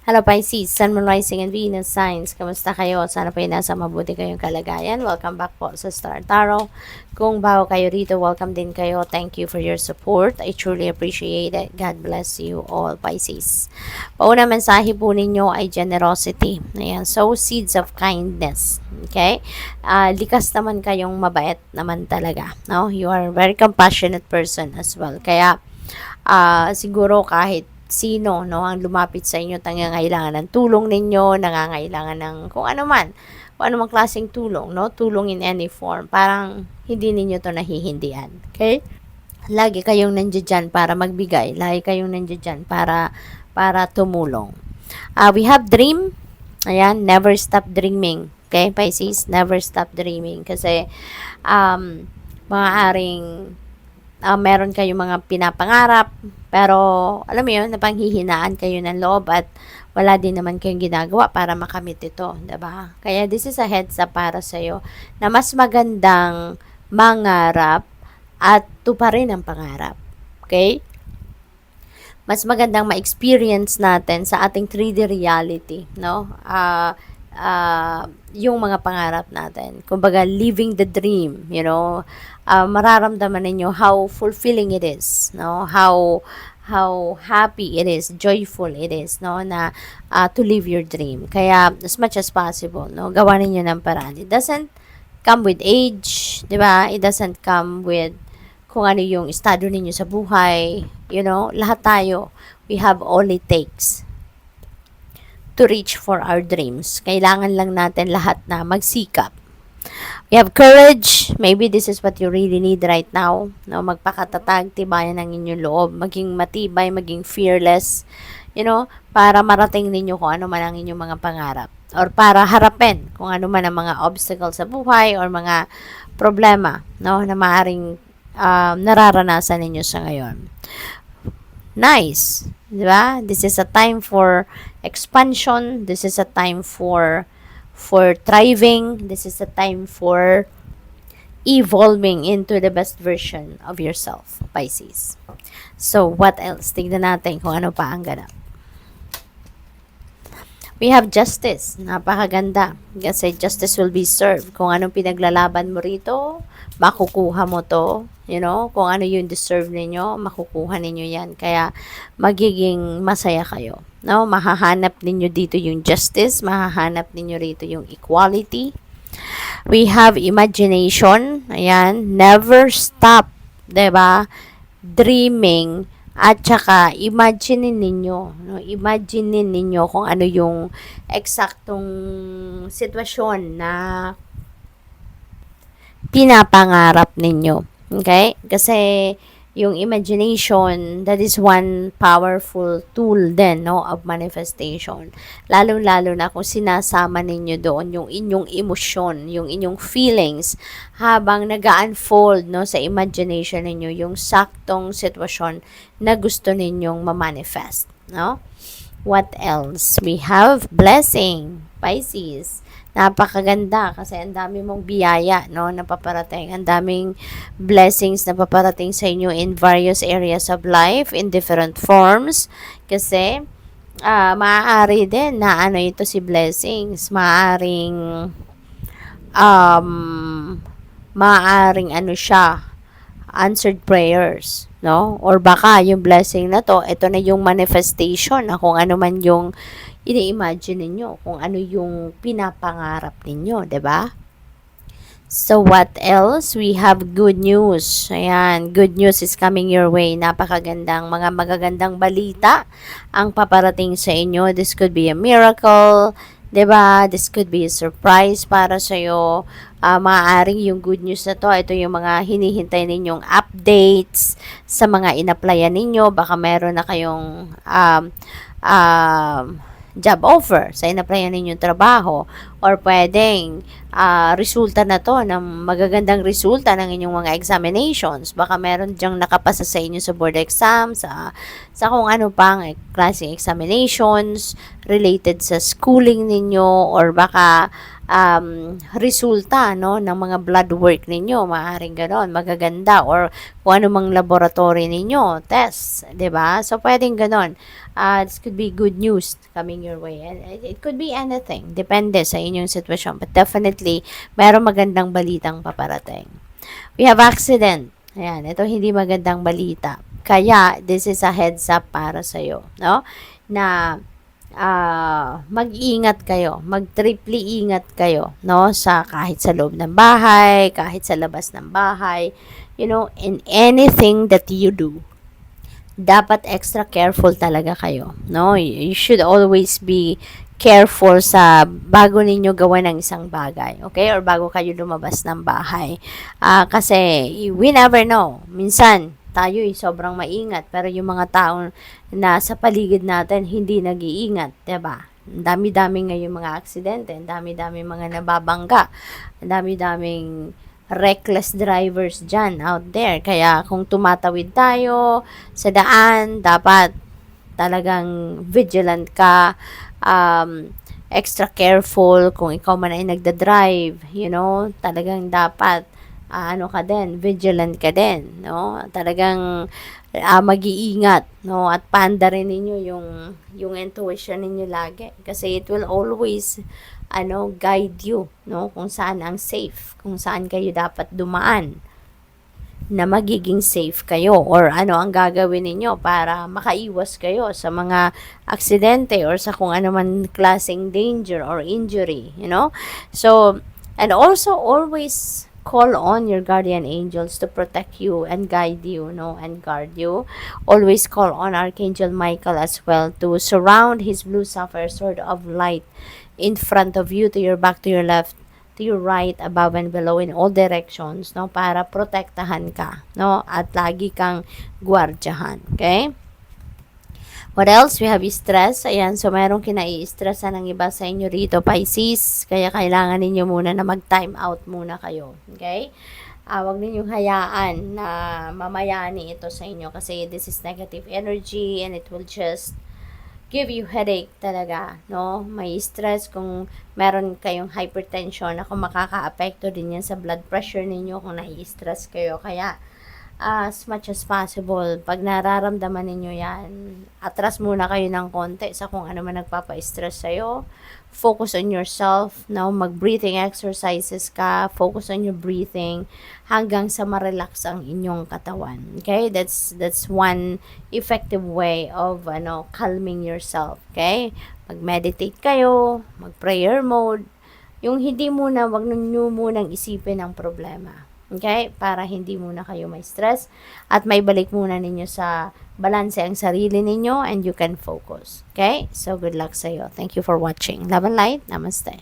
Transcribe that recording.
Hello Pisces, Sun, Moon, Rising, and Venus signs. Kamusta kayo? Sana po nasa mabuti kayong kalagayan. Welcome back po sa Star Tarot. Kung bago kayo rito, welcome din kayo. Thank you for your support. I truly appreciate it. God bless you all, Pisces. Pauna mensahe po ninyo ay generosity. Ayan, sow seeds of kindness. Okay? Likas naman kayong mabait naman talaga. No? You are a very compassionate person as well. Kaya, siguro kahit sino no ang lumapit sa inyo nangangailangan ng tulong ninyo, nangangailangan ng kung ano man klaseng tulong, no? Tulong in any form. Parang hindi ninyo to nahihindihan. Okay? Lagi kayong nandiyan para magbigay, lagi kayong nandiyan para tumulong. We have dream. Ayan, never stop dreaming. Okay, Pisces, never stop dreaming kasi maaaring meron kayong mga pinapangarap, pero alam mo yun, napanghihinaan kayo ng loob at wala din naman kayong ginagawa para makamit ito, diba? Kaya this is a heads up para sa'yo na mas magandang mangarap at tuparin ang pangarap. Okay? Mas magandang ma-experience natin sa ating 3D reality, no? Yung mga pangarap natin. Kumbaga, living the dream, you know, mararamdaman ninyo how fulfilling it is, no? How happy it is, joyful it is, no? Na to live your dream. Kaya, as much as possible, no? Gawa ninyo ng paraan. It doesn't come with age, di ba? It doesn't come with kung ano yung estado ninyo sa buhay, you know, lahat tayo, we have all it takes to reach for our dreams. Kailangan lang natin lahat na magsikap. We have courage. Maybe this is what you really need right now. No, magpakatatag, tibayan ng inyong loob, maging matibay, maging fearless, you know, para marating ninyo kung ano man ang inyong mga pangarap. Or para harapin kung ano man ang mga obstacles sa buhay or mga problema, no, na maaring nararanasan ninyo sa ngayon. Nice. Diba? This is a time for expansion. This is a time for thriving. This is a time for evolving into the best version of yourself, Pisces. So, what else? Tignan natin kung ano pa ang ganap. We have justice. Napakaganda. Kasi justice will be served. Kung anong pinaglalaban mo rito, makukuha mo to. You know, kung ano yung deserve ninyo, makukuha ninyo yan. Kaya, magiging masaya kayo. No? Mahahanap ninyo dito yung justice. Mahahanap ninyo rito yung equality. We have imagination. Ayan. Never stop. Diba? Dreaming. At saka, imaginein ninyo, no? Imaginein ninyo kung ano yung eksaktong sitwasyon na pinapangarap ninyo. Okay? Kasi, yung imagination, that is one powerful tool din, no, of manifestation. Lalo-lalo na kung sinasama ninyo doon yung inyong emosyon, yung inyong feelings, habang nag-unfold, no, sa imagination ninyo, yung saktong sitwasyon na gusto ninyong ma-manifest, no? What else? We have blessing, Pisces. Napakaganda kasi ang dami mong biyaya, no, na paparating. Ang daming blessings na paparating sa inyo in various areas of life, in different forms. Kasi, maaari din na ano ito si blessings. Maaring ano siya, answered prayers, no? Or baka yung blessing na to, ito na yung manifestation na kung ano man yung ini-imagine ninyo, kung ano yung pinapangarap ninyo, 'di ba? So what else? We have good news. Ayan, good news is coming your way. Napakagandang mga magagandang balita ang paparating sa inyo. This could be a miracle, 'di ba? This could be a surprise para sa iyo. Maaaring yung good news na to, ito yung mga hinihintay ninyong updates sa mga in-applyan ninyo. Baka meron na kayong job offer sa in-applyan ninyong trabaho, or pwedeng resulta na to ng magagandang resulta ng inyong mga examinations. Baka meron diyang nakapasa sa inyo sa board exam, sa kung ano pang klaseng examinations related sa schooling ninyo, or baka resulta, no, ng mga blood work ninyo, maaaring ganon, magaganda, or kung ano mang laboratory ninyo, test, 'di ba? So pwedeng ganon. This could be good news coming your way, and it could be anything, depende sa inyong sitwasyon, but definitely meron magandang balitang paparating. We have accident. Ayan, ito hindi magandang balita. Kaya, this is a heads up para sa'yo, no? Na mag-ingat kayo, mag-triply ingat kayo, no? Sa kahit sa loob ng bahay, kahit sa labas ng bahay, in anything that you do, dapat extra careful talaga kayo, no? You should always be careful sa bago ninyo gawa ng isang bagay, okay? Or bago kayo lumabas ng bahay. Kasi we never know. Minsan, tayo sobrang maingat, pero yung mga tao na sa paligid natin hindi nag-iingat, 'di ba? Ang dami-dami ngayon mga aksidente, ang dami-dami mga nababangga, ang dami-daming reckless drivers dyan out there. Kaya kung tumatawid tayo sa daan, dapat talagang vigilant ka, extra careful kung ikaw man ay nagda-drive, talagang dapat ano ka din, vigilant ka din, no? Talagang mag-iingat, no? At panda rin ninyo yung intuition ninyo lagi kasi it will always guide you, no? Kung saan ang safe, kung saan kayo dapat dumaan na magiging safe kayo, or ano ang gagawin ninyo para makaiwas kayo sa mga aksidente or sa kung ano man klaseng danger or injury, So, and also always call on your guardian angels to protect you and guide you, and guard you. Always call on Archangel Michael as well to surround his blue sapphire sword of light in front of you, to your back, to your left, to your right, above and below, in all directions, no, para protektahan ka, no, at lagi kang gwardyahan, okay? What else? We have stress. Ayan, so merong kinai-stressan ng iba sa inyo rito, Pisces. Kaya kailangan ninyo muna na mag-time out muna kayo. Okay? Huwag ninyong hayaan na mamayani ito sa inyo kasi this is negative energy and it will just give you headache talaga, no? May stress kung meron kayong hypertension, ako makaka-apekto din yan sa blood pressure ninyo kung nai-stress kayo. Kaya, as much as possible, pag nararamdaman ninyo yan, atras muna kayo ng konti sa kung ano man nagpapa-stress sa'yo. Focus on yourself, no? Mag-breathing exercises ka, focus on your breathing, hanggang sa ma-relax ang inyong katawan. Okay? That's one effective way of, calming yourself. Okay? Mag-meditate kayo, mag-prayer mode, yung hindi muna, wag nyo munang isipin ang problema. Okay? Para hindi muna kayo may stress at may balik muna ninyo sa balanse ang sarili ninyo and you can focus. Okay? So, good luck sa iyo. Thank you for watching. Love and light. Namaste.